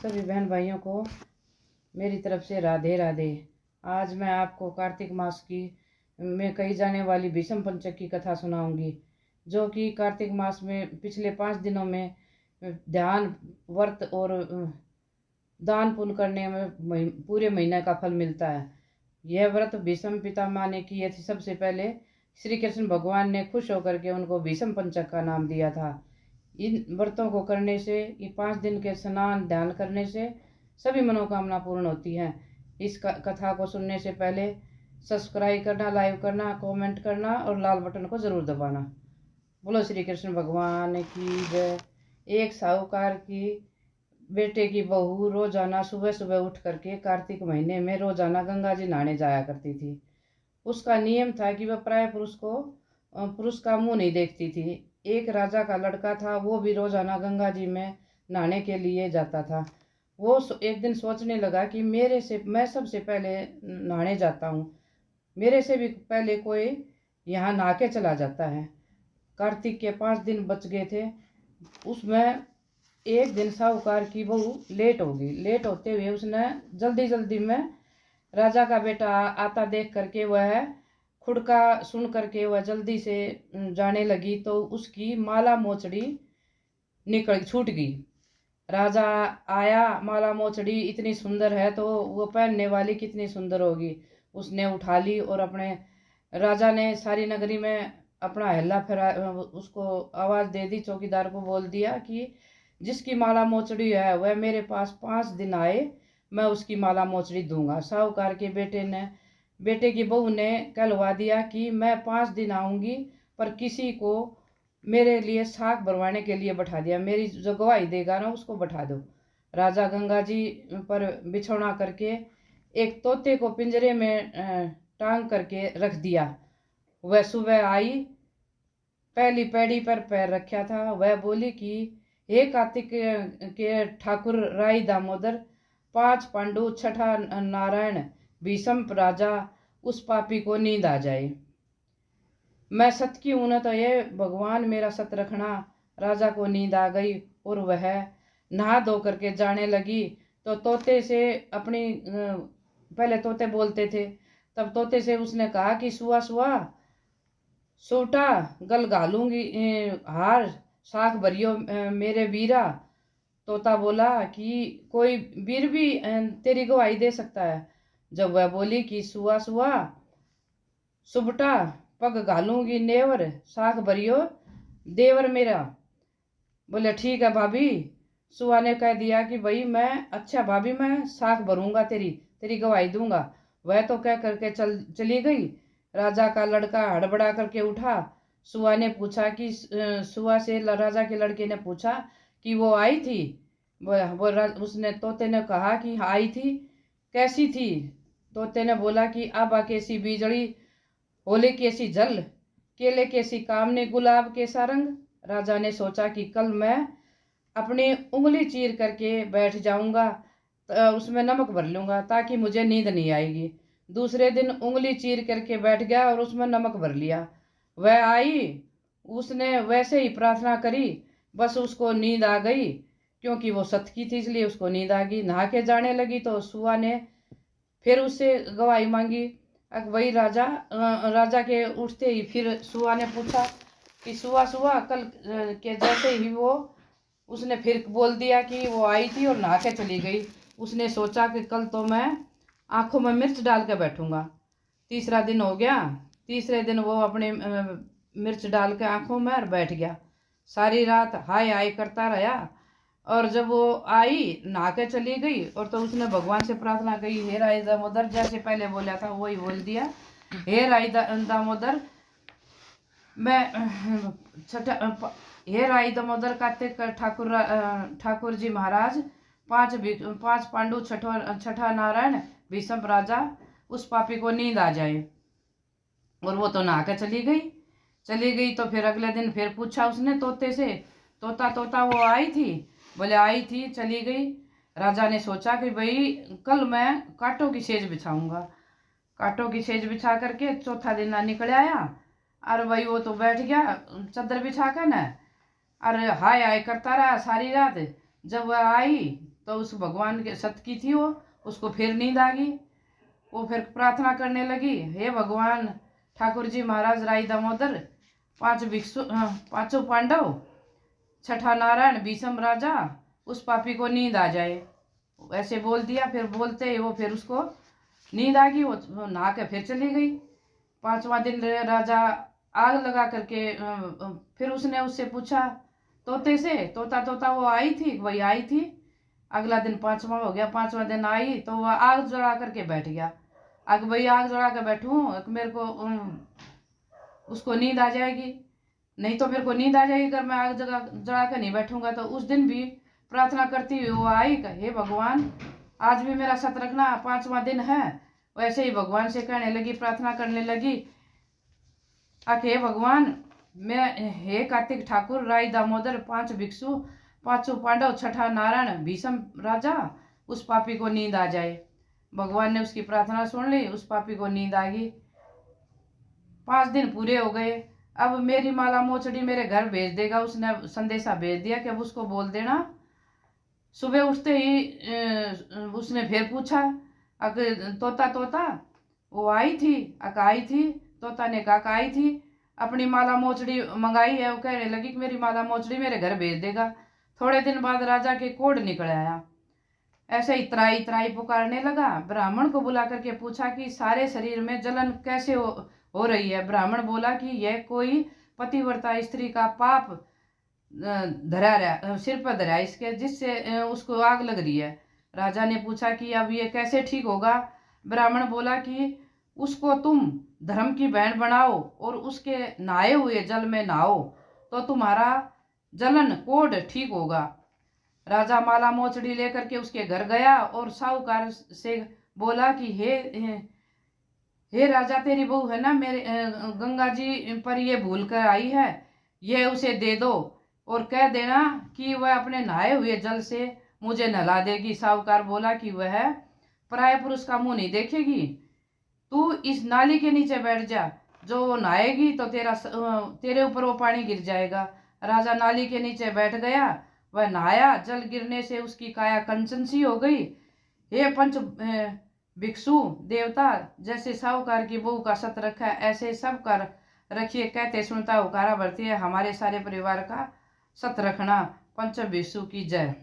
सभी बहन भाइयों को मेरी तरफ से राधे राधे। आज मैं आपको कार्तिक मास की में कही जाने वाली भीष्म पंचक की कथा सुनाऊंगी, जो कि कार्तिक मास में पिछले 5 दिनों में ध्यान, व्रत और दान पुण्य करने में पूरे महीने का फल मिलता है। यह व्रत भीष्म पितामह ने किए थे। सबसे पहले श्री कृष्ण भगवान ने खुश होकर के उनको भीष्म पंचक का नाम दिया था। इन व्रतों को करने से, ये 5 दिन के स्नान ध्यान करने से सभी मनोकामना पूर्ण होती हैं। इस कथा को सुनने से पहले सब्सक्राइब करना, लाइक करना, कमेंट करना और लाल बटन को जरूर दबाना। बोलो श्री कृष्ण भगवान की जय। एक साहूकार की बेटे की बहू रोजाना सुबह सुबह उठ करके कार्तिक महीने में रोजाना गंगा जी नहाने जाया करती थी। उसका नियम था कि वह प्राय पुरुष का मुंह नहीं देखती थी। एक राजा का लड़का था, वो भी रोजाना गंगा जी में नहाने के लिए जाता था। वो एक दिन सोचने लगा कि मैं सबसे पहले नहाने जाता हूँ, मेरे से भी पहले कोई यहाँ नहा के चला जाता है। कार्तिक के 5 दिन बच गए थे। उसमें एक दिन साहूकार की बहू लेट हो गई। लेट होते हुए उसने जल्दी जल्दी में राजा का बेटा आता देख करके वह खुड़का सुन करके वह जल्दी से जाने लगी, तो उसकी माला मोचड़ी छूट गई। राजा आया, माला मोचड़ी इतनी सुंदर है तो वो पहनने वाली कितनी सुंदर होगी। उसने उठा ली और अपने राजा ने सारी नगरी में अपना हल्ला फिरा, उसको आवाज़ दे दी, चौकीदार को बोल दिया कि जिसकी माला मोचड़ी है वह मेरे पास 5 दिन आए, मैं उसकी माला मोचड़ी दूंगा। साहूकार के बेटे की बहू ने कहलवा दिया कि मैं 5 दिन आऊंगी, पर किसी को मेरे लिए साग भरवाने के लिए बैठा दिया, मेरी जो गवाही देगा ना उसको बैठा दो। राजा गंगा जी पर बिछौना करके एक तोते को पिंजरे में टांग करके रख दिया। वह सुबह आई, पहली पैड़ी पर पैर रखा था। वह बोली कि हे कार्तिक के ठाकुर राई दामोदर, 5 पांडु, छठा नारायण, भीष्म राजा, उस पापी को नींद आ जाए। मैं सत की हूं न तो ये भगवान मेरा सत रखना। राजा को नींद आ गई और वह नहा धो करके जाने लगी। तो तोते से अपनी पहले तोते बोलते थे, तब तोते से उसने कहा कि सुआ सुआ सोटा गल घालूंगी हार, साख भरियो मेरे वीरा। तोता बोला कि कोई वीर भी तेरी गवाही दे सकता है। जब वह बोली कि सुआ सुआ सुबटा पग घालूंगी नेवर, साख भरियो देवर मेरा। बोले ठीक है भाभी। सुआ ने कह दिया कि भाई मैं अच्छा भाभी, मैं साख भरूंगा, तेरी गवाही दूंगा। वह तो कह करके चली गई। राजा का लड़का हड़बड़ा करके उठा। सुआ ने पूछा कि सुआ से राजा के लड़के ने पूछा कि वो आई थी। उसने तोते ने कहा कि आई थी। कैसी थी? तोते ने बोला कि आबा कैसी बीजड़ी, होली कैसी जल, केले कैसी कामनी, गुलाब कैसा रंग। राजा ने सोचा कि कल मैं अपनी उंगली चीर करके बैठ जाऊंगा, उसमें नमक भर लूंगा ताकि मुझे नींद नहीं आएगी। दूसरे दिन उंगली चीर करके बैठ गया और उसमें नमक भर लिया। वह आई, उसने वैसे ही प्रार्थना करी, बस उसको नींद आ गई। क्योंकि वो सत की थी इसलिए उसको नींद आ गई। नहा के जाने लगी तो सुआ ने फिर उससे गवाही मांगी। अब वही राजा के उठते ही फिर सुआ ने पूछा कि सुआ सुआ कल के जैसे ही वो उसने फिर बोल दिया कि वो आई थी और नहा के चली गई। उसने सोचा कि कल तो मैं आंखों में मिर्च डाल के बैठूंगा। तीसरा दिन हो गया। तीसरे दिन वो अपने मिर्च डाल के आंखों में और बैठ गया। सारी रात हाय हाय करता रहा और जब वो आई नहा के चली गई और तो उसने भगवान से प्रार्थना की, हे राय दामोदर, जैसे पहले बोला था वही बोल दिया, हे राय दामोदर मैं हे राय दामोदर कार्तिक ठाकुर जी महाराज, 5 पांडु, छठा नारायण, भीष्म राजा, उस पापी को नींद आ जाए। और वो तो नहा के चली गई। तो फिर अगले दिन फिर पूछा उसने तोते से, तोता वो आई थी? बोले आई थी, चली गई। राजा ने सोचा कि भाई कल मैं कांटों की सेज बिछाऊंगा। कांटों की सेज बिछा करके चौथा दिन निकल आया। और वही वो तो बैठ गया चादर बिछा कर न, और हाय हाय करता रहा सारी रात। जब वह आई तो उस भगवान के सत की थी वो, उसको फिर नींद आ गई। वो फिर प्रार्थना करने लगी, हे भगवान ठाकुर जी महाराज राई दामोदर, पांचों पांडव, छठा नारायण, भीष्म राजा, उस पापी को नींद आ जाए। ऐसे बोल दिया। फिर बोलते ही वो फिर उसको नींद आ गई। वो नहा के फिर चली गई। पांचवा दिन राजा आग लगा करके फिर उसने उससे पूछा तोते से, तोता तोता वो आई थी, वही आई थी। अगला दिन पांचवा हो गया, पांचवा दिन आई तो वह आग जला करके बैठ गया। अग भाई आग जला कर बैठूं, मेरे को उसको नींद आ जाएगी, नहीं तो मेरे को नींद आ जाएगी अगर मैं आग जला कर नहीं बैठूंगा। तो उस दिन भी प्रार्थना करती हुई वो आई, हे भगवान आज भी मेरा सत रखना, पांचवा दिन है। वैसे ही भगवान से कहने लगी, प्रार्थना करने लगी, हे भगवान मैं, हे कार्तिक ठाकुर राई दामोदर, 5 भिक्षु, 5 पांडव, छठा नारायण, भीष्म राजा, उस पापी को नींद आ जाए। भगवान ने उसकी प्रार्थना सुन ली, उस पापी को नींद आ गई। 5 दिन पूरे हो गए। अब मेरी माला मोचड़ी मेरे घर भेज देगा, उसने संदेशा भेज दिया कि अब उसको बोल देना। सुबह उठते ही उसने फिर पूछा, अगर तोता तोता वो आई थी, आई थी। तोता ने कहा आई थी, अपनी माला मोचड़ी मंगाई है। वो कहने लगी कि मेरी माला मोचड़ी मेरे घर भेज देगा। थोड़े दिन बाद राजा के कोढ़ निकल आया। ऐसे ही त्राई त्राई पुकारने लगा। ब्राह्मण को बुला करके पूछा कि सारे शरीर में जलन कैसे हो रही है। ब्राह्मण बोला कि यह कोई पतिव्रता स्त्री का पाप धरा रहा, सिर पर धरा इसके, जिससे उसको आग लग रही है। राजा ने पूछा कि अब ये कैसे ठीक होगा। ब्राह्मण बोला कि उसको तुम धर्म की बहन बनाओ और उसके नहाए हुए जल में नहाओ तो तुम्हारा जलन कोढ़ ठीक होगा। राजा माला मोचड़ी लेकर के उसके घर गया और साहूकार से बोला कि हे राजा, तेरी बहू है ना मेरे गंगा जी पर ये भूल कर आई है, ये उसे दे दो और कह देना कि वह अपने नहाए हुए जल से मुझे नहला देगी। साहूकार बोला कि वह पराये पुरुष का मुंह नहीं देखेगी, तू इस नाली के नीचे बैठ जा, जो वो नहाएगी तो तेरे ऊपर वो पानी गिर जाएगा। राजा नाली के नीचे बैठ गया, वह नहाया, जल गिरने से उसकी काया कंचन सी हो गई। हे पंच भिक्षु देवता, जैसे साहूकार की बहू का सत रखा है ऐसे सब कर रखिए। कहते सुनता हुकारा भरती है, हमारे सारे परिवार का सत रखना। पंच भिक्षु की जय।